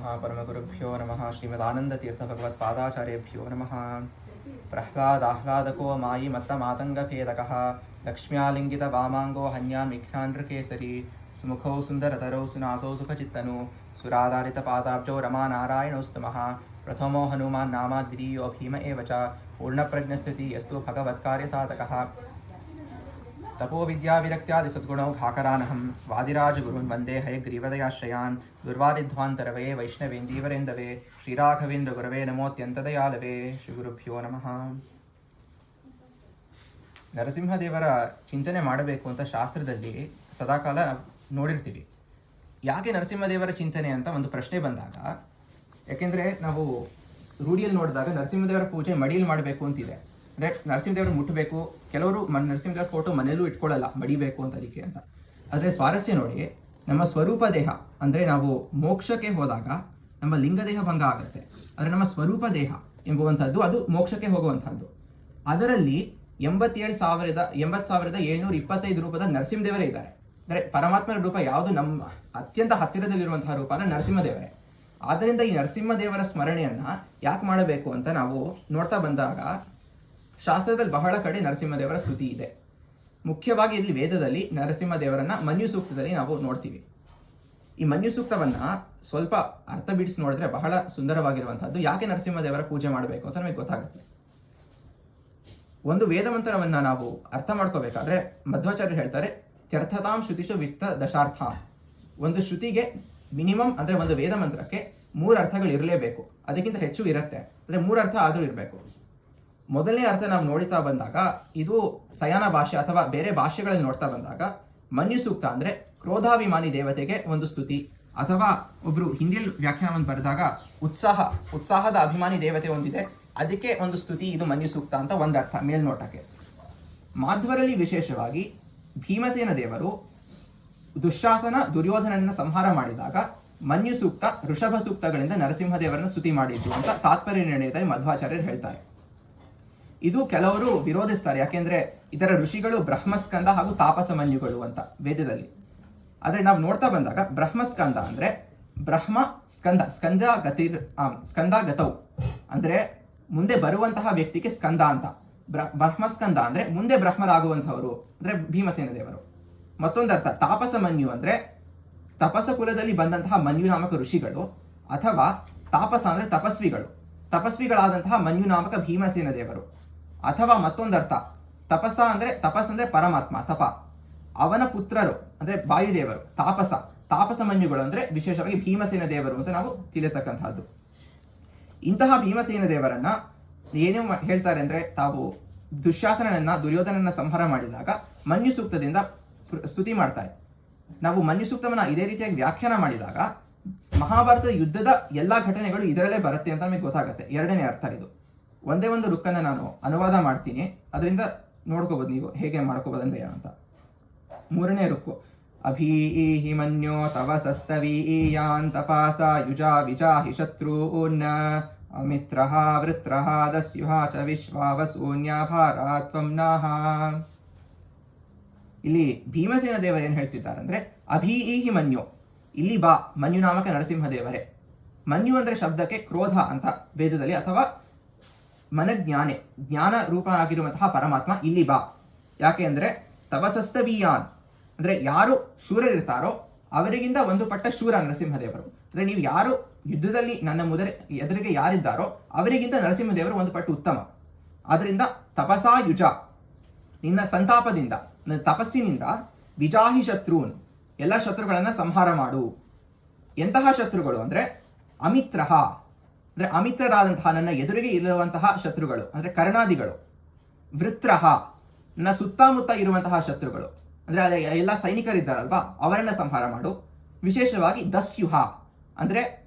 परमगुरुभ्यो नमः। श्रीमदानन्दतीर्थभगवत्पादाचार्येभ्यो नमः। प्रह्लादाह्लादको मायि मत्तमातङ्गभेदकः लक्ष्म्यालिङ्गितवामाङ्गो हन्यान् विख्यानृकेसरी सुमुखौ सुन्दरतरौ सुनासौ सुखचित्तनु सुराधारितपादाब्जौ रमानारायणौस्तमः। प्रथमो हनुमान् नामा द्वितीयो भीम एव च पूर्णप्रज्ञस्थिति यस्तु भगवत्कार्यसाधकः। तपोविद्याविरक्त्यादिसद्गुणौ घाकरानहं वादिराजगुरून् वन्दे हयग्रीवदयाश्रयान् दुर्वादिध्वान्तरवये वैष्णवेन्दीवरेन्दवे श्रीराघवेन्द्रगुरवे नमोऽत्यन्तदयालवे। ಶ್ರೀಗುರುಭ್ಯೋ ನಮಃ. ನರಸಿಂಹದೇವರ ಚಿಂತನೆ ಮಾಡಬೇಕು ಅಂತ ಶಾಸ್ತ್ರದಲ್ಲಿ ಸದಾಕಾಲ ನೋಡಿರ್ತೀವಿ. ಯಾಕೆ ನರಸಿಂಹದೇವರ ಚಿಂತನೆ ಅಂತ ಒಂದು ಪ್ರಶ್ನೆ ಬಂದಾಗ, ಯಾಕೆಂದರೆ ನಾವು ರೂಢಿಯಲ್ಲಿ ನೋಡಿದಾಗ ನರಸಿಂಹದೇವರ ಪೂಜೆ ಮಡಿಯಲ್ಲಿ ಮಾಡಬೇಕು ಅಂತಿದೆ. ಅಂದರೆ ನರಸಿಂಹದೇವರು ಮುಟ್ಟಬೇಕು, ಕೆಲವರು ನರಸಿಂಹದೇವರ ಫೋಟೋ ಮನೆಯಲ್ಲೂ ಇಟ್ಕೊಳ್ಳಲ್ಲ, ಮಡಿಬೇಕು ಅಂತ ಅದಕ್ಕೆ ಅಂತ. ಆದರೆ ಸ್ವಾರಸ್ಯ ನೋಡಿ, ನಮ್ಮ ಸ್ವರೂಪ ದೇಹ ಅಂದರೆ ನಾವು ಮೋಕ್ಷಕ್ಕೆ ಹೋದಾಗ ನಮ್ಮ ಲಿಂಗದೇಹ ಭಂಗ ಆಗುತ್ತೆ. ಆದರೆ ನಮ್ಮ ಸ್ವರೂಪ ದೇಹ ಎಂಬುವಂಥದ್ದು ಅದು ಮೋಕ್ಷಕ್ಕೆ ಹೋಗುವಂಥದ್ದು. ಅದರಲ್ಲಿ 80,725 ರೂಪದ ನರಸಿಂಹದೇವರೇ ಇದ್ದಾರೆ. ಅಂದರೆ ಪರಮಾತ್ಮನ ರೂಪ ಯಾವುದು ನಮ್ಮ ಅತ್ಯಂತ ಹತ್ತಿರದಲ್ಲಿರುವಂತಹ ರೂಪ ಅಂದರೆ ನರಸಿಂಹದೇವರೇ. ಆದ್ದರಿಂದ ಈ ನರಸಿಂಹದೇವರ ಸ್ಮರಣೆಯನ್ನು ಯಾಕೆ ಮಾಡಬೇಕು ಅಂತ ನಾವು ನೋಡ್ತಾ ಬಂದಾಗ ಶಾಸ್ತ್ರದಲ್ಲಿ ಬಹಳ ಕಡೆ ನರಸಿಂಹದೇವರ ಸ್ತುತಿ ಇದೆ. ಮುಖ್ಯವಾಗಿ ಇಲ್ಲಿ ವೇದದಲ್ಲಿ ನರಸಿಂಹದೇವರನ್ನ ಮನ್ಯು ಸೂಕ್ತದಲ್ಲಿ ನಾವು ನೋಡ್ತೀವಿ. ಈ ಮನ್ಯು ಸೂಕ್ತವನ್ನ ಸ್ವಲ್ಪ ಅರ್ಥ ಬಿಡಿಸಿ ನೋಡಿದ್ರೆ ಬಹಳ ಸುಂದರವಾಗಿರುವಂತಹದ್ದು. ಯಾಕೆ ನರಸಿಂಹದೇವರ ಪೂಜೆ ಮಾಡಬೇಕು ಅಂತ ನಮಗೆ ಗೊತ್ತಾಗುತ್ತೆ. ಒಂದು ವೇದ ಮಂತ್ರವನ್ನ ನಾವು ಅರ್ಥ ಮಾಡ್ಕೋಬೇಕಾದ್ರೆ ಮಧ್ವಾಚಾರ್ಯರು ಹೇಳ್ತಾರೆ, ತ್ಯರ್ಥತಾಂ ಶ್ರುತಿಷು ವಿಕ್ತ ದಶಾರ್ಥ. ಒಂದು ಶ್ರುತಿಗೆ ಮಿನಿಮಮ್ ಅಂದರೆ ಒಂದು ವೇದ ಮಂತ್ರಕ್ಕೆ 3 ಅರ್ಥಗಳು ಇರಲೇಬೇಕು, ಅದಕ್ಕಿಂತ ಹೆಚ್ಚು ಇರುತ್ತೆ. ಅಂದರೆ 3 ಅರ್ಥ ಆದರೂ ಇರಬೇಕು. ಮೊದಲನೇ ಅರ್ಥ ನಾವು ನೋಡ್ತಾ ಬಂದಾಗ ಇದು ಸಯಾನ ಭಾಷೆ ಅಥವಾ ಬೇರೆ ಭಾಷೆಗಳಲ್ಲಿ ನೋಡ್ತಾ ಬಂದಾಗ ಮನ್ಯು ಸೂಕ್ತ ಅಂದರೆ ಕ್ರೋಧಾಭಿಮಾನಿ ದೇವತೆಗೆ ಒಂದು ಸ್ತುತಿ, ಅಥವಾ ಒಬ್ರು ಹಿಂದಿಯಲ್ಲಿ ವ್ಯಾಖ್ಯಾನವನ್ನು ಬರೆದಾಗ ಉತ್ಸಾಹದ ಅಭಿಮಾನಿ ದೇವತೆ ಒಂದಿದೆ, ಅದಕ್ಕೆ ಒಂದು ಸ್ತುತಿ, ಇದು ಮನ್ಯು ಸೂಕ್ತ ಅಂತ ಒಂದು ಅರ್ಥ ಮೇಲ್ನೋಟಕ್ಕೆ. ಮಾಧ್ವರಲ್ಲಿ ವಿಶೇಷವಾಗಿ ಭೀಮಸೇನ ದೇವರು ದುಶ್ಯಾಸನ ದುರ್ಯೋಧನನ್ನ ಸಂಹಾರ ಮಾಡಿದಾಗ ಮನ್ಯು ಸೂಕ್ತ ಋಷಭ ಸೂಕ್ತಗಳಿಂದ ನರಸಿಂಹದೇವರನ್ನ ಸ್ತುತಿ ಮಾಡಿದ್ದು ಅಂತ ತಾತ್ಪರ್ಯ ನಿರ್ಣಯದಲ್ಲಿ ಮಧ್ವಾಚಾರ್ಯರು ಹೇಳ್ತಾರೆ. ಇದು ಕೆಲವರು ವಿರೋಧಿಸ್ತಾರೆ, ಯಾಕೆಂದ್ರೆ ಇದರ ಋಷಿಗಳು ಬ್ರಹ್ಮಸ್ಕಂದ ಹಾಗೂ ತಾಪಸ ಮನ್ಯುಗಳು ಅಂತ ವೇದದಲ್ಲಿ. ಆದರೆ ನಾವು ನೋಡ್ತಾ ಬಂದಾಗ ಬ್ರಹ್ಮಸ್ಕಂದ ಅಂದ್ರೆ ಬ್ರಹ್ಮ ಸ್ಕಂದ ಸ್ಕಂದಗತೌ ಅಂದ್ರೆ ಮುಂದೆ ಬರುವಂತಹ ವ್ಯಕ್ತಿಗೆ ಸ್ಕಂದ ಅಂತ. ಬ್ರಹ್ಮಸ್ಕಂದ ಅಂದ್ರೆ ಮುಂದೆ ಬ್ರಹ್ಮರಾಗುವಂತಹವರು ಅಂದ್ರೆ ಭೀಮಸೇನ ದೇವರು. ಮತ್ತೊಂದರ್ಥ ತಾಪಸ ಮನ್ಯು ಅಂದ್ರೆ ತಪಸ ಕುಲದಲ್ಲಿ ಬಂದಂತಹ ಮನ್ಯು ನಾಮಕ ಋಷಿಗಳು, ಅಥವಾ ತಾಪಸ ಅಂದ್ರೆ ತಪಸ್ವಿಗಳಾದಂತಹ ಮನ್ಯು ನಾಮಕ ಭೀಮಸೇನ ದೇವರು. ಅಥವಾ ಮತ್ತೊಂದರ್ಥ ತಪಸ ಅಂದ್ರೆ ಪರಮಾತ್ಮ ತಪ, ಅವನ ಪುತ್ರರು ಅಂದ್ರೆ ವಾಯುದೇವರು. ತಾಪಸ ಮನ್ಯುಗಳು ಅಂದ್ರೆ ವಿಶೇಷವಾಗಿ ಭೀಮಸೇನ ದೇವರು ಅಂತ ನಾವು ತಿಳಿಯತಕ್ಕಂತಹದ್ದು. ಇಂತಹ ಭೀಮಸೇನ ದೇವರನ್ನ ಏನೇ ಹೇಳ್ತಾರೆ ಅಂದ್ರೆ, ತಾವು ದುರ್ಯೋಧನನ್ನ ಸಂಹಾರ ಮಾಡಿದಾಗ ಮನ್ಯು ಸೂಕ್ತದಿಂದ ಸ್ತುತಿ ಮಾಡ್ತಾರೆ. ನಾವು ಮನ್ಯು ಸೂಕ್ತವನ್ನ ಇದೇ ರೀತಿಯಾಗಿ ವ್ಯಾಖ್ಯಾನ ಮಾಡಿದಾಗ ಮಹಾಭಾರತದ ಯುದ್ಧದ ಎಲ್ಲಾ ಘಟನೆಗಳು ಇದರಲ್ಲೇ ಬರುತ್ತೆ ಅಂತ ನಮಗೆ ಗೊತ್ತಾಗುತ್ತೆ. ಎರಡನೇ ಅರ್ಥ ಇದು. ಒಂದೇ ಒಂದು ರುಕ್ಕನ್ನು ನಾನು ಅನುವಾದ ಮಾಡ್ತೀನಿ, ಅದರಿಂದ ನೋಡ್ಕೋಬೋದು ನೀವು ಹೇಗೆ ಮಾಡ್ಕೋಬೋದಂದ್ರೆ ಅಂತ. 3ನೇ ರುಕ್ಕು, ಅಭೀಹಿ ಮನ್ಯೋ ತವ ಸಸ್ತವೀಯಾನ್ ತಪಾಸ ಯುಜಾ ವಿಜಾಹಿ ಶತ್ರುನ್ನ ಅಮಿತ್ರಃ ವೃತ್ರಃ ದಸ್ಯುಃ ಚ ವಿಶ್ವಾವಸೂನ್ಯಾಭಾರಾ ತ್ವಂ ನಃ. ಇಲ್ಲಿ ಭೀಮಸೇನ ದೇವ ಏನು ಹೇಳ್ತಿದ್ದಾರೆ ಅಂದ್ರೆ, ಅಭೀಹಿ ಮನ್ಯೋ, ಇಲ್ಲಿ ಬಾ, ಮನ್ಯು ನಾಮಕ ನರಸಿಂಹದೇವರೇ. ಮನ್ಯು ಅಂದ್ರೆ ಶಬ್ದಕ್ಕೆ ಕ್ರೋಧ ಅಂತ ವೇದದಲ್ಲಿ, ಅಥವಾ ಜ್ಞಾನ ರೂಪ ಆಗಿರುವಂತಹ ಪರಮಾತ್ಮ ಇಲ್ಲಿ ಬಾ. ಯಾಕೆ ಅಂದ್ರೆ ತಪಸಸ್ತವೀಯಾನ್ ಅಂದ್ರೆ ಯಾರು ಶೂರರಿರ್ತಾರೋ ಅವರಿಗಿಂತ ಒಂದು ಪಟ್ಟ ಶೂರ ನರಸಿಂಹದೇವರು. ಅಂದ್ರೆ ನೀವು ಯಾರು ಯುದ್ಧದಲ್ಲಿ ನನ್ನ ಎದುರಿಗೆ ಯಾರಿದ್ದಾರೋ ಅವರಿಗಿಂತ ನರಸಿಂಹದೇವರು ಒಂದು ಪಟ್ಟು ಉತ್ತಮ. ಆದ್ರಿಂದ ತಪಸಾ ಯುಜ, ನಿನ್ನ ಸಂತಾಪದಿಂದ ತಪಸ್ಸಿನಿಂದ ವಿಜಾಹಿ ಶತ್ರುನ್, ಎಲ್ಲ ಶತ್ರುಗಳನ್ನ ಸಂಹಾರ ಮಾಡು. ಎಂತಹ ಶತ್ರುಗಳು ಅಂದ್ರೆ ಅಮಿತ್ರಃ ಅಂದ್ರೆ ಅಮಿತ್ರರಾದಂತಹ ನನ್ನ ಎದುರಿಗೆ ಇರುವಂತಹ ಶತ್ರುಗಳು ಅಂದ್ರೆ ಕರ್ಣಾದಿಗಳು. ವೃತ್ರಃ ನನ್ನ ಸುತ್ತಮುತ್ತ ಇರುವಂತಹ ಶತ್ರುಗಳು ಅಂದ್ರೆ ಎಲ್ಲ ಸೈನಿಕರಿದ್ದಾರಲ್ವಾ ಅವರನ್ನ ಸಂಹಾರ ಮಾಡು. ವಿಶೇಷವಾಗಿ ದಸ್ಯುಹ ಅಂದ್ರೆ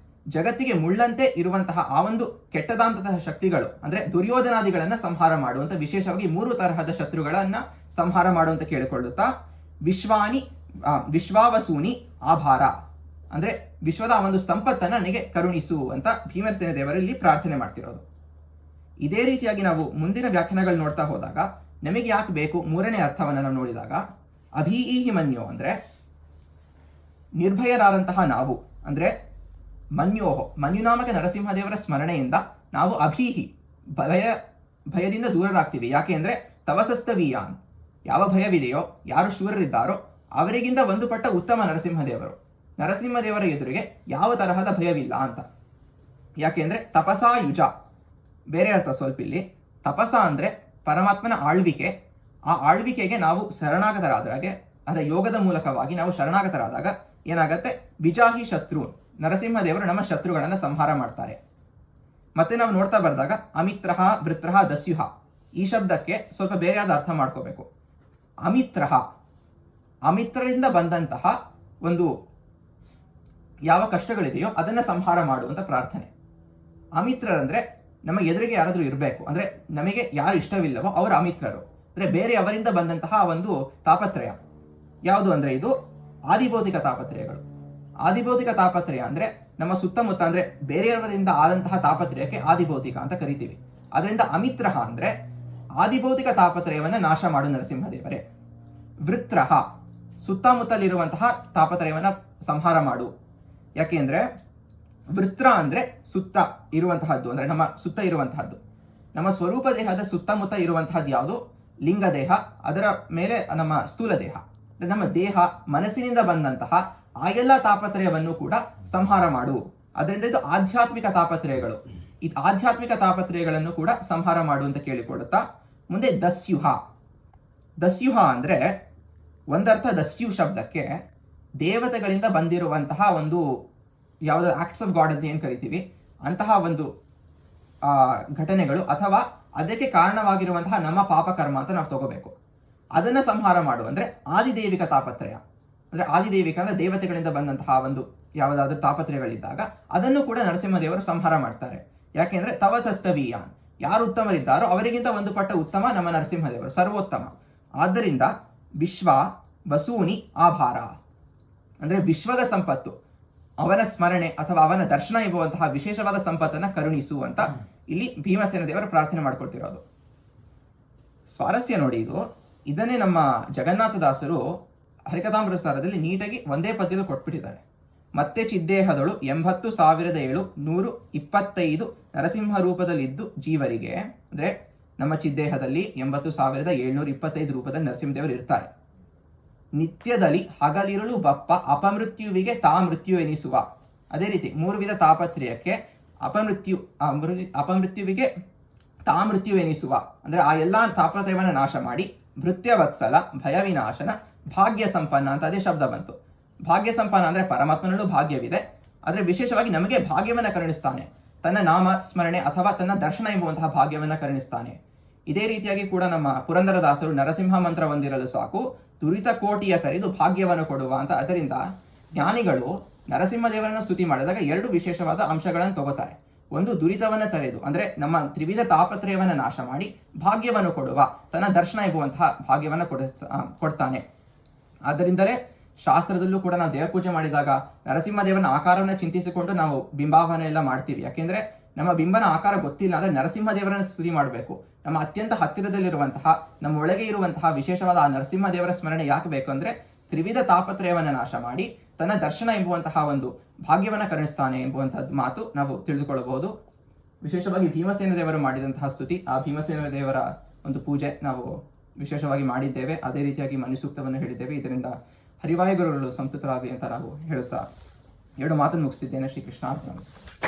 ಜಗತ್ತಿಗೆ ಮುಳ್ಳಂತೆ ಇರುವಂತಹ ಆ ಒಂದು ಕೆಟ್ಟದಾದಂತಹ ಶಕ್ತಿಗಳು ಅಂದ್ರೆ ದುರ್ಯೋಧನಾದಿಗಳನ್ನ ಸಂಹಾರ ಮಾಡುವಂತ, ವಿಶೇಷವಾಗಿ 3 ತರಹದ ಶತ್ರುಗಳನ್ನ ಸಂಹಾರ ಮಾಡುವಂತ ಕೇಳಿಕೊಳ್ಳುತ್ತಾ, ವಿಶ್ವಾವಸೂನಿ ಆಭಾರ ಅಂದ್ರೆ ವಿಶ್ವದ ಒಂದು ಸಂಪತ್ತನ್ನ ನನಗೆ ಕರುಣಿಸು ಅಂತ ಭೀಮಸೇನ ದೇವರಲ್ಲಿ ಪ್ರಾರ್ಥನೆ ಮಾಡ್ತಿರೋದು. ಇದೇ ರೀತಿಯಾಗಿ ನಾವು ಮುಂದಿನ ವ್ಯಾಖ್ಯಾನಗಳು ನೋಡ್ತಾ ಹೋದಾಗ ನಮಗೆ ಯಾಕೆ ಬೇಕು 3ನೇ ಅರ್ಥವನ್ನು ನಾವು ನೋಡಿದಾಗ, ಅಭೀಹಿ ಮನ್ಯೋ ಅಂದ್ರೆ ನಿರ್ಭಯರಾದಂತಹ ನಾವು, ಅಂದ್ರೆ ಮನ್ಯುನಾಮಕ ನರಸಿಂಹದೇವರ ಸ್ಮರಣೆಯಿಂದ ನಾವು ಅಭೀಹಿ ಭಯದಿಂದ ದೂರರಾಗ್ತೀವಿ. ಯಾಕೆ ಅಂದರೆ ತವಸಸ್ತವೀಯಾನ್, ಯಾವ ಭಯವಿದೆಯೋ, ಯಾರು ಶೂರರಿದ್ದಾರೋ ಅವರಿಗಿಂತ ಒಂದು ಪಟ್ಟ ಉತ್ತಮ ನರಸಿಂಹದೇವರ ಎದುರಿಗೆ ಯಾವ ತರಹದ ಭಯವಿಲ್ಲ ಅಂತ. ಯಾಕೆಂದರೆ ತಪಸಾ ಯುಜ, ಬೇರೆ ಅರ್ಥ ಸ್ವಲ್ಪ ಇಲ್ಲಿ. ತಪಸ ಅಂದರೆ ಪರಮಾತ್ಮನ ಆಳ್ವಿಕೆ. ಆ ಆಳ್ವಿಕೆಗೆ ನಾವು ಶರಣಾಗತರಾದಾಗ, ಅದರ ಯೋಗದ ಮೂಲಕವಾಗಿ ನಾವು ಶರಣಾಗತರಾದಾಗ ಏನಾಗತ್ತೆ, ವಿಜಾಹಿ ಶತ್ರು, ನರಸಿಂಹದೇವರು ನಮ್ಮ ಶತ್ರುಗಳನ್ನು ಸಂಹಾರ ಮಾಡ್ತಾರೆ. ಮತ್ತೆ ನಾವು ನೋಡ್ತಾ ಬರೆದಾಗ ಅಮಿತ್ರಹ ವೃತ್ರಹ ದಸ್ಯುಹ, ಈ ಶಬ್ದಕ್ಕೆ ಸ್ವಲ್ಪ ಬೇರೆಯಾದ ಅರ್ಥ ಮಾಡ್ಕೋಬೇಕು. ಅಮಿತ್ರರಿಂದ ಬಂದಂತಹ ಒಂದು ಯಾವ ಕಷ್ಟಗಳಿದೆಯೋ ಅದನ್ನು ಸಂಹಾರ ಮಾಡುವಂಥ ಪ್ರಾರ್ಥನೆ. ಅಮಿತ್ರರಂದ್ರೆ ನಮ್ಮ ಎದುರಿಗೆ ಯಾರಾದರೂ ಇರಬೇಕು, ಅಂದರೆ ನಮಗೆ ಯಾರು ಇಷ್ಟವಿಲ್ಲವೋ ಅವರು ಅಮಿತ್ರರು. ಅಂದರೆ ಬೇರೆ ಅವರಿಂದ ಬಂದಂತಹ ಒಂದು ತಾಪತ್ರಯ ಯಾವುದು ಅಂದರೆ ಇದು ಆದಿಭೌತಿಕ ತಾಪತ್ರಯಗಳು. ಆದಿಭೌತಿಕ ತಾಪತ್ರಯ ಅಂದರೆ ನಮ್ಮ ಸುತ್ತಮುತ್ತ, ಅಂದರೆ ಬೇರೆಯವರಿಂದ ಆದಂತಹ ತಾಪತ್ರಯಕ್ಕೆ ಆದಿಭೌತಿಕ ಅಂತ ಕರಿತೀವಿ. ಅದರಿಂದ ಅಮಿತ್ರಹ ಅಂದರೆ ಆದಿಭೌತಿಕ ತಾಪತ್ರಯವನ್ನು ನಾಶ ಮಾಡು ನರಸಿಂಹದೇವರೇ. ವೃತ್ರಹ, ಸುತ್ತಮುತ್ತಲಿರುವಂತಹ ತಾಪತ್ರಯವನ್ನು ಸಂಹಾರ ಮಾಡು. ಯಾಕೆಂದರೆ ವೃತ್ರ ಅಂದರೆ ಸುತ್ತ ಇರುವಂತಹದ್ದು, ಅಂದರೆ ನಮ್ಮ ಸುತ್ತ ಇರುವಂತಹದ್ದು. ನಮ್ಮ ಸ್ವರೂಪ ದೇಹದ ಸುತ್ತಮುತ್ತ ಇರುವಂತಹದ್ದು ಯಾವುದು? ಲಿಂಗ ದೇಹ, ಅದರ ಮೇಲೆ ನಮ್ಮ ಸ್ಥೂಲ ದೇಹ. ನಮ್ಮ ದೇಹ ಮನಸ್ಸಿನಿಂದ ಬಂದಂತಹ ಆ ಎಲ್ಲ ತಾಪತ್ರಯವನ್ನು ಕೂಡ ಸಂಹಾರ ಮಾಡು. ಅದರಿಂದ ಇದು ಆಧ್ಯಾತ್ಮಿಕ ತಾಪತ್ರಯಗಳು. ಈ ಆಧ್ಯಾತ್ಮಿಕ ತಾಪತ್ರಯಗಳನ್ನು ಕೂಡ ಸಂಹಾರ ಮಾಡು ಅಂತ ಕೇಳಿಕೊಳ್ಳುತ್ತಾ ಮುಂದೆ ದಸ್ಯುಹ ಅಂದರೆ ಒಂದರ್ಥ ದಸ್ಯು ಶಬ್ದಕ್ಕೆ ದೇವತೆಗಳಿಂದ ಬಂದಿರುವಂತಹ ಒಂದು ಯಾವುದಾದ್ರು ಆಕ್ಟ್ಸ್ ಆಫ್ ಗಾಡ್ ಅಂತ ಏನು ಕರಿತೀವಿ ಅಂತಹ ಒಂದು ಘಟನೆಗಳು, ಅಥವಾ ಅದಕ್ಕೆ ಕಾರಣವಾಗಿರುವಂತಹ ನಮ್ಮ ಪಾಪಕರ್ಮ ಅಂತ ನಾವು ತಗೋಬೇಕು. ಅದನ್ನು ಸಂಹಾರ ಮಾಡು ಅಂದರೆ ಆದಿದೇವಿಕ ತಾಪತ್ರಯ. ಅಂದರೆ ಆದಿದೇವಿಕ ಅಂದರೆ ದೇವತೆಗಳಿಂದ ಬಂದಂತಹ ಒಂದು ಯಾವುದಾದ್ರೂ ತಾಪತ್ರಯಗಳಿದ್ದಾಗ ಅದನ್ನು ಕೂಡ ನರಸಿಂಹದೇವರು ಸಂಹಾರ ಮಾಡ್ತಾರೆ. ಯಾಕೆಂದರೆ ತವಸಸ್ತವೀಯಾನ್, ಯಾರು ಉತ್ತಮರಿದ್ದಾರೋ ಅವರಿಗಿಂತ ಒಂದು ಪಟ್ಟ ಉತ್ತಮ ನಮ್ಮ ನರಸಿಂಹದೇವರು, ಸರ್ವೋತ್ತಮ. ಆದ್ದರಿಂದ ವಿಶ್ವ ವಸೂನಿ ಆಭಾರ ಅಂದರೆ ವಿಶ್ವದ ಸಂಪತ್ತು, ಅವನ ಸ್ಮರಣೆ ಅಥವಾ ಅವನ ದರ್ಶನ ಎಂಬುವಂತಹ ವಿಶೇಷವಾದ ಸಂಪತ್ತನ್ನು ಕರುಣಿಸು ಅಂತ ಇಲ್ಲಿ ಭೀಮಸೇನ ದೇವರು ಪ್ರಾರ್ಥನೆ ಮಾಡ್ಕೊಳ್ತಿರೋದು. ಸ್ವಾರಸ್ಯ ನೋಡಿ, ಇದನ್ನೇ ನಮ್ಮ ಜಗನ್ನಾಥದಾಸರು ಹರಿಕಥಾಮೃತಸಾರದಲ್ಲಿ ನೀಟಾಗಿ ಒಂದೇ ಪದ್ಯದಲ್ಲಿ ಕೊಟ್ಬಿಟ್ಟಿದ್ದಾರೆ. ಮತ್ತೆ ಚಿದ್ದೇಹದಳು 80,725 ನರಸಿಂಹ ರೂಪದಲ್ಲಿದ್ದು ಜೀವರಿಗೆ, ಅಂದರೆ ನಮ್ಮ ಚಿದ್ದೇಹದಲ್ಲಿ 80,725 ರೂಪದಲ್ಲಿ ನರಸಿಂಹದೇವರು ಇರ್ತಾರೆ. ನಿತ್ಯದಲ್ಲಿ ಹಗಲಿರುಳು ಬಪ್ಪ ಅಪಮೃತ್ಯುವಿಗೆ ತಾ ಮೃತ್ಯು ಎನಿಸುವ. ಅದೇ ರೀತಿ 3 ವಿಧ ತಾಪತ್ರಯಕ್ಕೆ ಅಪಮೃತ್ಯುವಿಗೆ ತಾ ಮೃತ್ಯು ಎನಿಸುವ, ಅಂದರೆ ಆ ಎಲ್ಲ ತಾಪತ್ರಯವನ್ನು ನಾಶ ಮಾಡಿ ಭೃತ್ಯವತ್ಸಲ ಭಯ ವಿನಾಶನ ಭಾಗ್ಯ ಸಂಪನ್ನ ಅಂತ ಅದೇ ಶಬ್ದ ಬಂತು. ಭಾಗ್ಯ ಸಂಪನ್ನ ಅಂದರೆ ಪರಮಾತ್ಮನಲ್ಲೂ ಭಾಗ್ಯವಿದೆ, ಆದರೆ ವಿಶೇಷವಾಗಿ ನಮಗೆ ಭಾಗ್ಯವನ್ನು ಕರುಣಿಸ್ತಾನೆ. ತನ್ನ ನಾಮ ಸ್ಮರಣೆ ಅಥವಾ ತನ್ನ ದರ್ಶನ ಎಂಬುವಂತಹ ಭಾಗ್ಯವನ್ನು ಕರುಣಿಸ್ತಾನೆ. ಇದೇ ರೀತಿಯಾಗಿ ಕೂಡ ನಮ್ಮ ಪುರಂದರದಾಸರು ನರಸಿಂಹ ಮಂತ್ರ ಹೊಂದಿರಲು ಸಾಕು ದುರಿತ ಕೋಟಿಯ ತರಿದು ಭಾಗ್ಯವನ್ನು ಕೊಡುವ ಅಂತ. ಅದರಿಂದ ಜ್ಞಾನಿಗಳು ನರಸಿಂಹದೇವರನ್ನು ಸ್ತುತಿ ಮಾಡಿದಾಗ 2 ವಿಶೇಷವಾದ ಅಂಶಗಳನ್ನು ತಗೋತಾರೆ. ಒಂದು, ದುರಿತವನ್ನು ತರೆದು ಅಂದರೆ ನಮ್ಮ ತ್ರಿವಿಧ ತಾಪತ್ರಯವನ್ನು ನಾಶ ಮಾಡಿ ಭಾಗ್ಯವನ್ನು ಕೊಡುವ, ತನ್ನ ದರ್ಶನ ಎಂಬುವಂತಹ ಭಾಗ್ಯವನ್ನು ಕೊಡ್ತಾನೆ. ಆದ್ದರಿಂದಲೇ ಶಾಸ್ತ್ರದಲ್ಲೂ ಕೂಡ ನಾವು ದೇವ ಪೂಜೆ ಮಾಡಿದಾಗ ನರಸಿಂಹದೇವನ ಆಕಾರವನ್ನು ಚಿಂತಿಸಿಕೊಂಡು ನಾವು ಬಿಂಬಾವನೆ ಎಲ್ಲ ಮಾಡ್ತೀವಿ. ಯಾಕೆಂದರೆ ನಮ್ಮ ಬಿಂಬನ ಆಕಾರ ಗೊತ್ತಿಲ್ಲ ಅಂದರೆ ನರಸಿಂಹದೇವರನ್ನು ಸ್ತುತಿ ಮಾಡಬೇಕು. ನಮ್ಮ ಅತ್ಯಂತ ಹತ್ತಿರದಲ್ಲಿರುವಂತಹ ನಮ್ಮ ಒಳಗೆ ಇರುವಂತಹ ವಿಶೇಷವಾದ ಆ ನರಸಿಂಹದೇವರ ಸ್ಮರಣೆ ಯಾಕೆ ಬೇಕು ಅಂದರೆ ತ್ರಿವಿಧ ತಾಪತ್ರಯವನ್ನು ನಾಶ ಮಾಡಿ ತನ್ನ ದರ್ಶನ ಎಂಬುವಂತಹ ಒಂದು ಭಾಗ್ಯವನ್ನು ಕರುಣಿಸ್ತಾನೆ ಎಂಬುವಂಥದ್ದು ಮಾತು ನಾವು ತಿಳಿದುಕೊಳ್ಳಬಹುದು. ವಿಶೇಷವಾಗಿ ಭೀಮಸೇನ ದೇವರು ಮಾಡಿದಂತಹ ಸ್ತುತಿ, ಆ ಭೀಮಸೇನ ದೇವರ ಒಂದು ಪೂಜೆ ನಾವು ವಿಶೇಷವಾಗಿ ಮಾಡಿದ್ದೇವೆ. ಅದೇ ರೀತಿಯಾಗಿ ಮನುಸೂಕ್ತವನ್ನು ಹೇಳಿದ್ದೇವೆ. ಇದರಿಂದ ಹರಿವಾಯುಗುರುಗಳು ಸಂತುತರಾಗಲಿ ಅಂತ ನಾವು ಹೇಳುತ್ತಾ 2 ಮಾತನ್ನು ಮುಗಿಸ್ತಿದ್ದೇನೆ. ಶ್ರೀಕೃಷ್ಣ ನಮಸ್ಕಾರ.